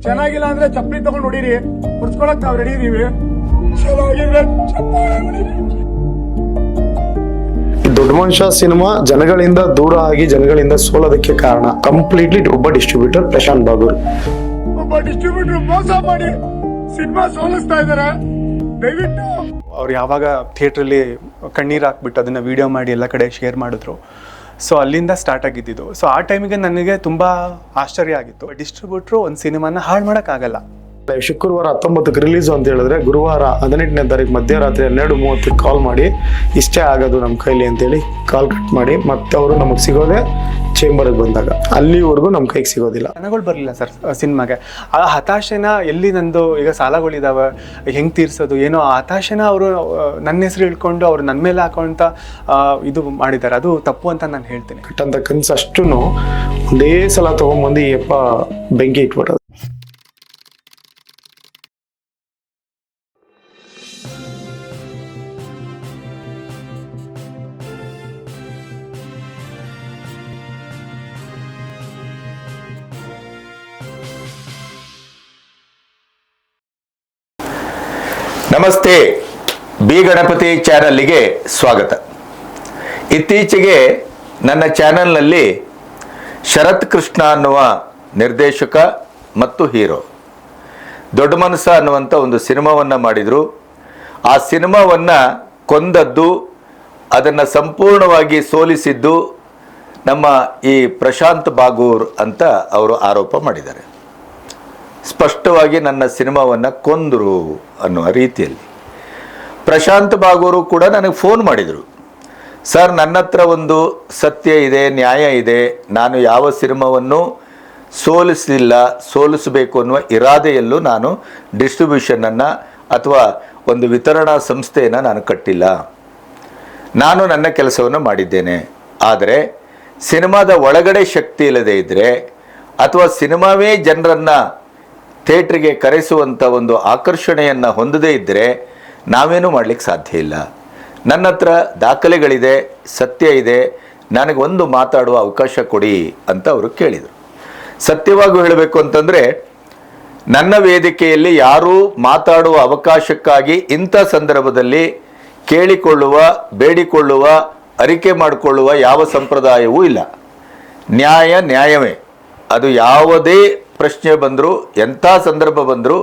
ಚೆನ್ನಾಗಿಲ್ಲ ಅಂದ್ರೆ ಚಪ್ಪಲಿ ತಗೊಂಡು ಹೊಡೀರಿ, ಉಡ್ಸ್ಕೊಳಕ್ ನಾವ್ ರೆಡಿ ಇದೀವಿ. ಚೆನ್ನಾಗಿದ್ರೆ ಚಪ್ಪಾಳೆ ಹೊಡೀರಿ. ದೊಡ್ಡ ಮನುಷ್ಯ ಸಿನಿಮಾ ಜನಗಳಿಂದ ದೂರ ಆಗಿ ಜನಗಳಿಂದ ಸೋಲೋದಕ್ಕೆ ಕಾರಣ ಕಂಪ್ಲೀಟ್ಲಿ ಒಬ್ಬ ಡಿಸ್ಟ್ರಿಬ್ಯೂಟರ್ ಪ್ರಶಾಂತ್ ಬಾಗೂರ್. ಒಬ್ಬ ಡಿಸ್ಟ್ರಿಬ್ಯೂಟರ್ ಮೋಸ ಮಾಡಿ ಸಿನಿಮಾ ಸೋಲಿಸ್ತಾ ಇದಾರೆ. ದಯವಿಟ್ಟು ಅವ್ರು ಯಾವಾಗ ಥಿಯೇಟ್ರಲ್ಲಿ ಕಣ್ಣೀರು ಹಾಕ್ಬಿಟ್ಟು ಅದನ್ನು ವಿಡಿಯೋ ಮಾಡಿ ಎಲ್ಲ ಕಡೆ ಶೇರ್ ಮಾಡಿದ್ರು. ಸೊ ಅಲ್ಲಿಂದ ಸ್ಟಾರ್ಟ್ ಆಗಿದ್ದು. ಸೊ ಆ ಟೈಮಿಗೆ ನನಗೆ ತುಂಬ ಆಶ್ಚರ್ಯ ಆಗಿತ್ತು. ಡಿಸ್ಟ್ರಿಬ್ಯೂಟ್ರು ಒಂದು ಸಿನಿಮಾನ ಹಾಳು ಮಾಡೋಕ್ಕಾಗಲ್ಲ. ಶುಕ್ರವಾರ 19ಕ್ಕೆ ರಿಲೀಸು ಅಂತ ಹೇಳಿದ್ರೆ ಗುರುವಾರ 18ನೇ ತಾರೀಕು ಮಧ್ಯರಾತ್ರಿ 12:30 ಕಾಲ್ ಮಾಡಿ ಇಷ್ಟೇ ಆಗೋದು ನಮ್ಮ ಕೈಲಿ ಅಂತೇಳಿ ಕಾಲ್ ಕಟ್ ಮಾಡಿ ಮತ್ತೆ ಅವರು ನಮಗೆ ಸಿಗೋದೇ ಚೇಂಬರ್ಗೆ ಬಂದಾಗ, ಅಲ್ಲಿವರೆಗೂ ನಮ್ಮ ಕೈಗೆ ಸಿಗೋದಿಲ್ಲ. ಜನಗಳು ಬರಲಿಲ್ಲ ಸರ್ ಸಿನಿಮಾಗೆ. ಆ ಹತಾಶೆನ ಎಲ್ಲಿ ನಂದು ಈಗ ಸಾಲಗಳಿದಾವೆ ಹೆಂಗೆ ತೀರ್ಸೋದು ಏನೋ ಆ ಹತಾಶೆನ ಅವರು ನನ್ನ ಹೆಸರು ಇಳ್ಕೊಂಡು ಅವ್ರು ನನ್ನ ಮೇಲೆ ಹಾಕೋಂತ ಇದು ಮಾಡಿದ್ದಾರೆ. ಅದು ತಪ್ಪು ಅಂತ ನಾನು ಹೇಳ್ತೀನಿ. ಕಟ್ಟಂತ ಕನಸು ಅಷ್ಟೂ ಒಂದೇ ಸಲ ತೊಗೊಂಬಂದು ಈ ಅಪ್ಪ ಬೆಂಕಿ ಇಟ್ಬಿಟ್ಟದು. ನಮಸ್ತೆ, ಬಿ ಗಣಪತಿ ಚಾನಲ್ಗೆ ಸ್ವಾಗತ. ಇತ್ತೀಚೆಗೆ ನನ್ನ ಚಾನಲ್ನಲ್ಲಿ ಶರತ್ ಕೃಷ್ಣ ಅನ್ನುವ ನಿರ್ದೇಶಕ ಮತ್ತು ಹೀರೋ ದೊಡ್ಡ ಮನಸ ಅನ್ನುವಂಥ ಒಂದು ಸಿನಿಮಾವನ್ನು ಮಾಡಿದರು. ಆ ಸಿನಿಮಾವನ್ನು ಕೊಂದದ್ದು, ಅದನ್ನು ಸಂಪೂರ್ಣವಾಗಿ ಸೋಲಿಸಿದ್ದು ನಮ್ಮ ಈ ಪ್ರಶಾಂತ್ ಬಾಗೂರ್ ಅಂತ ಅವರು ಆರೋಪ ಮಾಡಿದ್ದಾರೆ. ಸ್ಪಷ್ಟವಾಗಿ ನನ್ನ ಸಿನಿಮಾವನ್ನು ಕೊಂದರು ಅನ್ನುವ ರೀತಿಯಲ್ಲಿ. ಪ್ರಶಾಂತ್ ಬಾಗೂರು ಕೂಡ ನನಗೆ ಫೋನ್ ಮಾಡಿದರು. ಸರ್, ನನ್ನ ಹತ್ರ ಒಂದು ಸತ್ಯ ಇದೆ, ನ್ಯಾಯ ಇದೆ, ನಾನು ಯಾವ ಸಿನಿಮಾವನ್ನು ಸೋಲಿಸಬೇಕು ಅನ್ನುವ ಇರಾದೆಯಲ್ಲೂ ನಾನು ಡಿಸ್ಟ್ರಿಬ್ಯೂಷನನ್ನು ಅಥವಾ ಒಂದು ವಿತರಣಾ ಸಂಸ್ಥೆಯನ್ನು ನಾನು ಕಟ್ಟಿಲ್ಲ. ನಾನು ನನ್ನ ಕೆಲಸವನ್ನು ಮಾಡಿದ್ದೇನೆ. ಆದರೆ ಸಿನಿಮಾದ ಒಳಗಡೆ ಶಕ್ತಿ ಇಲ್ಲದೆ ಇದ್ದರೆ ಅಥವಾ ಸಿನಿಮಾವೇ ಜನರನ್ನು ಥಿಯೇಟ್ರಿಗೆ ಕರೆಸುವಂಥ ಒಂದು ಆಕರ್ಷಣೆಯನ್ನು ಹೊಂದದೇ ಇದ್ದರೆ ನಾವೇನೂ ಮಾಡಲಿಕ್ಕೆ ಸಾಧ್ಯ ಇಲ್ಲ. ನನ್ನ ಹತ್ರ ದಾಖಲೆಗಳಿದೆ, ಸತ್ಯ ಇದೆ, ನನಗೊಂದು ಮಾತಾಡುವ ಅವಕಾಶ ಕೊಡಿ ಅಂತ ಅವರು ಕೇಳಿದರು. ಸತ್ಯವಾಗಿ ಹೇಳಬೇಕು ಅಂತಂದರೆ, ನನ್ನ ವೇದಿಕೆಯಲ್ಲಿ ಯಾರೂ ಮಾತಾಡುವ ಅವಕಾಶಕ್ಕಾಗಿ ಇಂಥ ಸಂದರ್ಭದಲ್ಲಿ ಕೇಳಿಕೊಳ್ಳುವ, ಬೇಡಿಕೊಳ್ಳುವ, ಅರಿಕೆ ಮಾಡಿಕೊಳ್ಳುವ ಯಾವ ಸಂಪ್ರದಾಯವೂ ಇಲ್ಲ. ನ್ಯಾಯವೇ. ಅದು ಯಾವುದೇ ಪ್ರಶ್ನೆ ಬಂದರೂ, ಎಂಥ ಸಂದರ್ಭ ಬಂದರೂ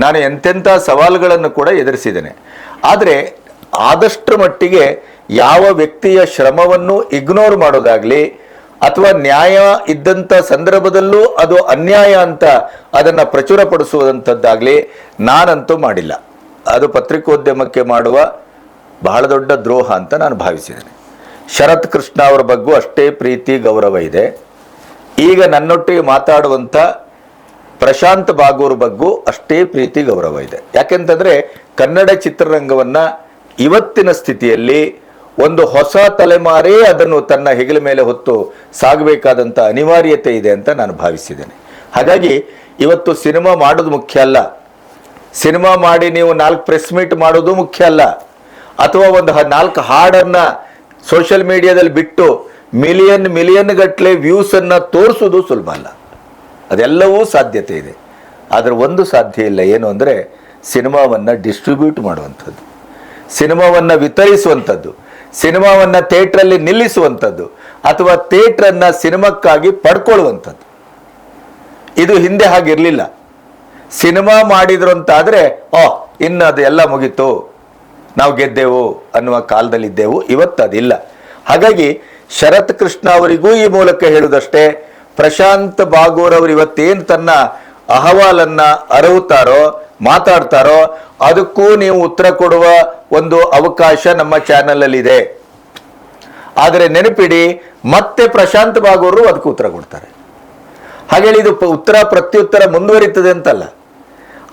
ನಾನು ಎಂತೆಂಥ ಸವಾಲುಗಳನ್ನು ಕೂಡ ಎದುರಿಸಿದ್ದೇನೆ. ಆದರೆ ಆದಷ್ಟರ ಮಟ್ಟಿಗೆ ಯಾವ ವ್ಯಕ್ತಿಯ ಶ್ರಮವನ್ನು ಇಗ್ನೋರ್ ಮಾಡೋದಾಗಲಿ ಅಥವಾ ನ್ಯಾಯ ಇದ್ದಂಥ ಸಂದರ್ಭದಲ್ಲೂ ಅದು ಅನ್ಯಾಯ ಅಂತ ಅದನ್ನು ಪ್ರಚುರಪಡಿಸುವಂಥದ್ದಾಗಲಿ ನಾನಂತೂ ಮಾಡಿಲ್ಲ. ಅದು ಪತ್ರಿಕೋದ್ಯಮಕ್ಕೆ ಮಾಡುವ ಬಹಳ ದೊಡ್ಡ ದ್ರೋಹ ಅಂತ ನಾನು ಭಾವಿಸಿದ್ದೇನೆ. ಶರತ್ ಕೃಷ್ಣ ಅವರ ಬಗ್ಗೆ ಅಷ್ಟೇ ಪ್ರೀತಿ ಗೌರವ ಇದೆ. ಈಗ ನನ್ನೊಟ್ಟಿಗೆ ಮಾತಾಡುವಂಥ ಪ್ರಶಾಂತ್ ಬಾಗೂರ್ ಬಗ್ಗೆ ಅಷ್ಟೇ ಪ್ರೀತಿ ಗೌರವ ಇದೆ. ಯಾಕೆಂತಂದರೆ ಕನ್ನಡ ಚಿತ್ರರಂಗವನ್ನು ಇವತ್ತಿನ ಸ್ಥಿತಿಯಲ್ಲಿ ಒಂದು ಹೊಸ ತಲೆಮಾರೇ ಅದನ್ನು ತನ್ನ ಹೆಗಲ ಮೇಲೆ ಹೊತ್ತು ಸಾಗಬೇಕಾದಂಥ ಅನಿವಾರ್ಯತೆ ಇದೆ ಅಂತ ನಾನು ಭಾವಿಸಿದ್ದೇನೆ. ಹಾಗಾಗಿ ಇವತ್ತು ಸಿನಿಮಾ ಮಾಡೋದು ಮುಖ್ಯ ಅಲ್ಲ, ಸಿನಿಮಾ ಮಾಡಿ ನೀವು 4 ಪ್ರೆಸ್ ಮೀಟ್ ಮಾಡೋದು ಮುಖ್ಯ ಅಲ್ಲ, ಅಥವಾ ಒಂದು 4 ಹಾಡನ್ನು ಸೋಷಿಯಲ್ ಮೀಡಿಯಾದಲ್ಲಿ ಬಿಟ್ಟು ಮಿಲಿಯನ್ ಗಟ್ಟಲೆ ವ್ಯೂಸನ್ನು ತೋರಿಸೋದು ಸುಲಭ ಅಲ್ಲ. ಅದೆಲ್ಲವೂ ಸಾಧ್ಯತೆ ಇದೆ. ಆದರೆ ಒಂದು ಸಾಧ್ಯ ಇಲ್ಲ, ಏನು ಅಂದರೆ ಸಿನಿಮಾವನ್ನು ಡಿಸ್ಟ್ರಿಬ್ಯೂಟ್ ಮಾಡುವಂಥದ್ದು, ಸಿನಿಮಾವನ್ನು ವಿತರಿಸುವಂಥದ್ದು, ಸಿನಿಮಾವನ್ನು ಥಿಯೇಟ್ರಲ್ಲಿ ನಿಲ್ಲಿಸುವಂಥದ್ದು ಅಥವಾ ಥಿಯೇಟ್ರನ್ನು ಸಿನಿಮಾಕ್ಕಾಗಿ ಪಡ್ಕೊಳ್ಳುವಂಥದ್ದು. ಇದು ಹಿಂದೆ ಹಾಗಿರಲಿಲ್ಲ. ಸಿನಿಮಾ ಮಾಡಿದ್ರು ಅಂತಾದರೆ ಇನ್ನು ಅದು ಎಲ್ಲ ಮುಗೀತು, ನಾವು ಗೆದ್ದೆವು ಅನ್ನುವ ಕಾಲದಲ್ಲಿದ್ದೆವು. ಇವತ್ತು ಅದಿಲ್ಲ. ಹಾಗಾಗಿ ಶರತ್ ಕೃಷ್ಣ ಅವರಿಗೂ ಈ ಮೂಲಕ ಹೇಳುವುದಷ್ಟೇ, ಪ್ರಶಾಂತ್ ಬಾಗೂರ್ ಅವರು ಇವತ್ತೇನು ತನ್ನ ಅಹವಾಲನ್ನು ಅರಹುತ್ತಾರೋ, ಮಾತಾಡ್ತಾರೋ, ಅದಕ್ಕೂ ನೀವು ಉತ್ತರ ಕೊಡುವ ಒಂದು ಅವಕಾಶ ನಮ್ಮ ಚಾನಲಲ್ಲಿದೆ. ಆದರೆ ನೆನಪಿಡಿ, ಮತ್ತೆ ಪ್ರಶಾಂತ್ ಬಾಗೂರು ಅದಕ್ಕೆ ಉತ್ತರ ಕೊಡ್ತಾರೆ. ಹಾಗೇಳಿ ಇದು ಪ್ರತ್ಯುತ್ತರ ಮುಂದುವರಿತದೆ ಅಂತಲ್ಲ,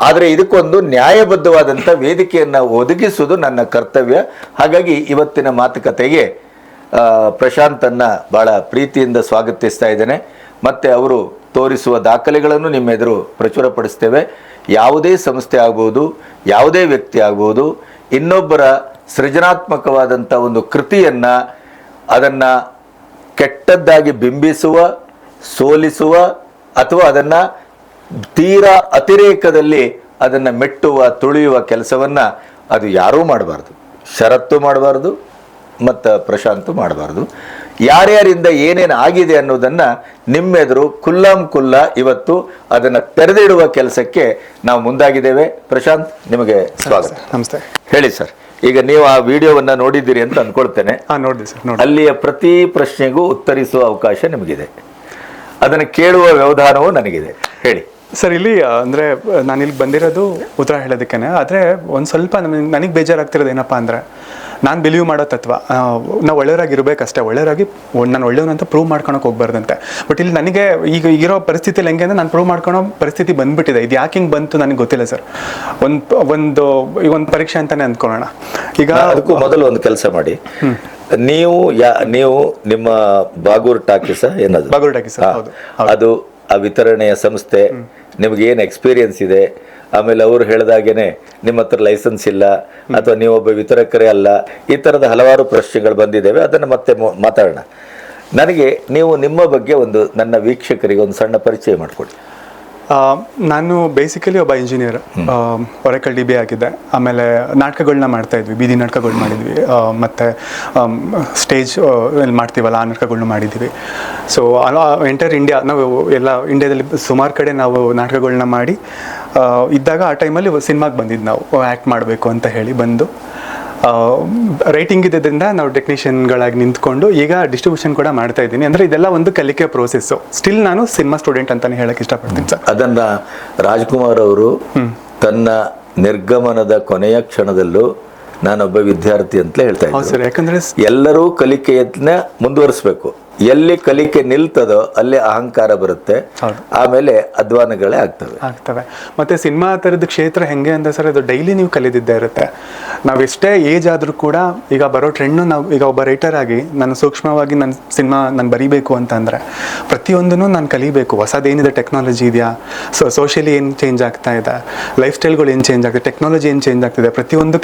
ಆದರೆ ಇದಕ್ಕೊಂದು ನ್ಯಾಯಬದ್ಧವಾದಂಥ ವೇದಿಕೆಯನ್ನು ಒದಗಿಸುವುದು ನನ್ನ ಕರ್ತವ್ಯ. ಹಾಗಾಗಿ ಇವತ್ತಿನ ಮಾತುಕತೆಗೆ ಪ್ರಶಾಂತನ್ನು ಭಾಳ ಪ್ರೀತಿಯಿಂದ ಸ್ವಾಗತಿಸ್ತಾ ಇದ್ದೇನೆ. ಮತ್ತು ಅವರು ತೋರಿಸುವ ದಾಖಲೆಗಳನ್ನು ನಿಮ್ಮೆದುರು ಪ್ರಚುರಪಡಿಸ್ತೇವೆ. ಯಾವುದೇ ಸಂಸ್ಥೆ ಆಗ್ಬೋದು, ಯಾವುದೇ ವ್ಯಕ್ತಿ ಆಗ್ಬೋದು, ಇನ್ನೊಬ್ಬರ ಸೃಜನಾತ್ಮಕವಾದಂಥ ಒಂದು ಕೃತಿಯನ್ನು ಅದನ್ನು ಕೆಟ್ಟದ್ದಾಗಿ ಬಿಂಬಿಸುವ, ಸೋಲಿಸುವ ಅಥವಾ ಅದನ್ನು ತೀರಾ ಅತಿರೇಕದಲ್ಲಿ ಅದನ್ನು ಮೆಟ್ಟುವ ತುಳಿಯುವ ಕೆಲಸವನ್ನು ಅದು ಯಾರೂ ಮಾಡಬಾರ್ದು. ಶರತ್ತು ಮಾಡಬಾರ್ದು ಮತ್ತು ಪ್ರಶಾಂತ್ ಮಾಡಬಾರ್ದು. ಯಾರ್ಯಾರಿಂದ ಏನೇನು ಆಗಿದೆ ಅನ್ನೋದನ್ನು ನಿಮ್ಮೆದುರು ಕುಲ್ಲ ಇವತ್ತು ಅದನ್ನು ತೆರೆದಿಡುವ ಕೆಲಸಕ್ಕೆ ನಾವು ಮುಂದಾಗಿದ್ದೇವೆ. ಪ್ರಶಾಂತ್, ನಿಮಗೆ ಸ್ವಾಗತ. ನಮಸ್ತೆ. ಹೇಳಿ ಸರ್, ಈಗ ನೀವು ಆ ವಿಡಿಯೋವನ್ನು ನೋಡಿದ್ದೀರಿ ಅಂತ ಅಂದ್ಕೊಳ್ತೇನೆ. ನೋಡಿದೆ ಸರ್. ಅಲ್ಲಿಯ ಪ್ರತಿ ಪ್ರಶ್ನೆಗೂ ಉತ್ತರಿಸುವ ಅವಕಾಶ ನಿಮಗಿದೆ, ಅದನ್ನು ಕೇಳುವ ವ್ಯವಧಾನವೂ ನನಗಿದೆ. ಹೇಳಿ ಸರ್. ಇಲ್ಲಿ ಅಂದರೆ ನಾನು ಇಲ್ಲಿ ಬಂದಿರೋದು ಉತ್ತರ ಹೇಳೋದಕ್ಕೇನೆ. ಆದರೆ ಒಂದು ಸ್ವಲ್ಪ ನನಗೆ ಬೇಜಾರಾಗ್ತಿರೋದು ಏನಪ್ಪ ಅಂದರೆ, ನಾನು ಬಿಲೀವ್ ಮಾಡೋ ತತ್ವ ನಾವು ಒಳ್ಳೆಯವರಾಗಿರ್ಬೇಕಷ್ಟೇ, ಒಳ್ಳೆಯವರಾಗಿ ನಾನು ಒಳ್ಳೆಯವನಂತ ಪ್ರೂವ್ ಮಾಡ್ಕೊಳಕ್ಕೆ ಹೋಗ್ಬಾರ್ದಂತೆ. ಬಟ್ ಇಲ್ಲಿ ನನಗೆ ಈಗ ಇರೋ ಪರಿಸ್ಥಿತಿಯಲ್ಲಿ ಹೆಂಗೆ ಅಂದರೆ ನಾನು ಪ್ರೂವ್ ಮಾಡ್ಕೊಳೋ ಪರಿಸ್ಥಿತಿ ಬಂದುಬಿಟ್ಟಿದೆ. ಇದು ಯಾಕೆ ಹಿಂಗೆ ಬಂತು ನನಗೆ ಗೊತ್ತಿಲ್ಲ ಸರ್. ಒಂದು ಪರೀಕ್ಷೆ ಅಂತಲೇ ಅಂದ್ಕೊಳ್ಳೋಣ. ಈಗ ಅದಕ್ಕೂ ಮೊದಲು ಒಂದು ಕೆಲಸ ಮಾಡಿ, ನೀವು ನಿಮ್ಮ ಬಾಗೂರ್ ಟಾಕೀಸ ಏನದು? ಬಾಗೂರ್ ಟಾಕೀಸ್, ಹೌದು. ಅದು ಆ ವಿತರಣೆಯ ಸಂಸ್ಥೆ, ನಿಮ್ಗೆ ಏನು ಎಕ್ಸ್ಪೀರಿಯನ್ಸ್ ಇದೆ, ಆಮೇಲೆ ಅವರು ಹೇಳಿದಾಗೇನೆ ನಿಮ್ಮ ಹತ್ರ ಲೈಸೆನ್ಸ್ ಇಲ್ಲ ಅಥವಾ ನೀವೊಬ್ಬ ವಿತರಕರೇ ಅಲ್ಲ, ಈ ಥರದ ಹಲವಾರು ಪ್ರಶ್ನೆಗಳು ಬಂದಿದ್ದೇವೆ. ಅದನ್ನು ಮತ್ತೆ ಮಾತಾಡೋಣ. ನನಗೆ ನೀವು ನಿಮ್ಮ ಬಗ್ಗೆ ನನ್ನ ವೀಕ್ಷಕರಿಗೆ ಒಂದು ಸಣ್ಣ ಪರಿಚಯ ಮಾಡಿಕೊಡಿ. ನಾನು ಬೇಸಿಕಲಿ ಒಬ್ಬ ಇಂಜಿನಿಯರ್, ಒರೆಕಲ್ DBA ಆಗಿದ್ದೆ. ಆಮೇಲೆ ನಾಟಕಗಳನ್ನ ಮಾಡ್ತಾಯಿದ್ವಿ, ಬೀದಿ ನಾಟಕಗಳು ಮಾಡಿದ್ವಿ, ಮತ್ತು ಸ್ಟೇಜ್ ಎಲ್ಲಿ ಮಾಡ್ತೀವಲ್ಲ ಆ ನಾಟಕಗಳನ್ನ ಮಾಡಿದ್ವಿ. ಸೊ ಎಂಟರ್ ಇಂಡಿಯಾ, ನಾವು ಎಲ್ಲ ಇಂಡಿಯಾದಲ್ಲಿ ಸುಮಾರು ಕಡೆ ನಾವು ನಾಟಕಗಳನ್ನ ಮಾಡಿ ಇದ್ದಾಗ ಆ ಟೈಮಲ್ಲಿ ಸಿನಿಮಾಗೆ ಬಂದಿದ್ದು, ನಾವು ಆ್ಯಕ್ಟ್ ಮಾಡಬೇಕು ಅಂತ ಹೇಳಿ ಬಂದು ರೈಟಿಂಗ್ ಇದ್ದಿದ್ದರಿಂದ ನಾವು ಟೆಕ್ನಿಷಿಯನ್ಗಳಾಗಿ ನಿಂತ್ಕೊಂಡು ಈಗ ಡಿಸ್ಟ್ರಿಬ್ಯೂಷನ್ ಕೂಡ ಮಾಡ್ತಾ ಇದ್ದೀನಿ. ಅಂದರೆ ಇದೆಲ್ಲ ಒಂದು ಕಲಿಕೆ ಪ್ರೋಸೆಸ್ಸು. ಸ್ಟಿಲ್ ನಾನು ಸಿನಿಮಾ ಸ್ಟೂಡೆಂಟ್ ಅಂತಲೇ ಹೇಳಕ್ಕೆ ಇಷ್ಟಪಡ್ತೀನಿ ಸರ್. ಅದನ್ನು ರಾಜ್ಕುಮಾರ್ ಅವರು ತನ್ನ ನಿರ್ಗಮನದ ಕೊನೆಯ ಕ್ಷಣದಲ್ಲೂ ನಾನೊಬ್ಬ ವಿದ್ಯಾರ್ಥಿ ಅಂತಲೇ ಹೇಳ್ತಾ ಇದ್ದೀನಿ ಸರ್. ಯಾಕಂದರೆ ಎಲ್ಲರೂ ಕಲಿಕೆಯನ್ನ ಮುಂದುವರಿಸಬೇಕು. ಎಲ್ಲಿ ಕಲಿಕೆ ನಿಲ್ತದೋ ಅಲ್ಲಿ ಅಹಂಕಾರ ಬರುತ್ತೆ, ಆಮೇಲೆ ಅಧ್ವಾನಗಳೇ ಆಗ್ತವೆ. ಮತ್ತೆ ಸಿನಿಮಾ ಥರದ ಕ್ಷೇತ್ರ ಹೆಂಗೆ ಅಂತ ಸರ್, ಅದು ಡೈಲಿ ನೀವು ಕಲಿದಿದ್ದೇ ಇರುತ್ತೆ. ನಾವು ಎಷ್ಟೇ ಏಜ್ ಆದರೂ ಕೂಡ ಈಗ ಬರೋ ಟ್ರೆಂಡು, ನಾವು ಈಗ ಒಬ್ಬ ರೈಟರ್ ಆಗಿ ನಾನು ಸೂಕ್ಷ್ಮವಾಗಿ ನನ್ನ ಸಿನಿಮಾ ನಾನು ಬರೀಬೇಕು ಅಂತಂದರೆ ಪ್ರತಿಯೊಂದನ್ನು ನಾನು ಕಲಿಬೇಕು. ಹೊಸದೇನಿದೆ, ಟೆಕ್ನಾಲಜಿ ಇದೆಯಾ, ಸೋಷಿಯಲಿ ಏನು ಚೇಂಜ್ ಆಗ್ತಾ ಇದೆ, ಲೈಫ್ ಸ್ಟೈಲ್ಗಳು ಏನು ಚೇಂಜ್ ಆಗ್ತದೆ, ಟೆಕ್ನಾಲಜಿ ಏನು ಚೇಂಜ್ ಆಗ್ತಿದೆ, ಪ್ರತಿಯೊಂದು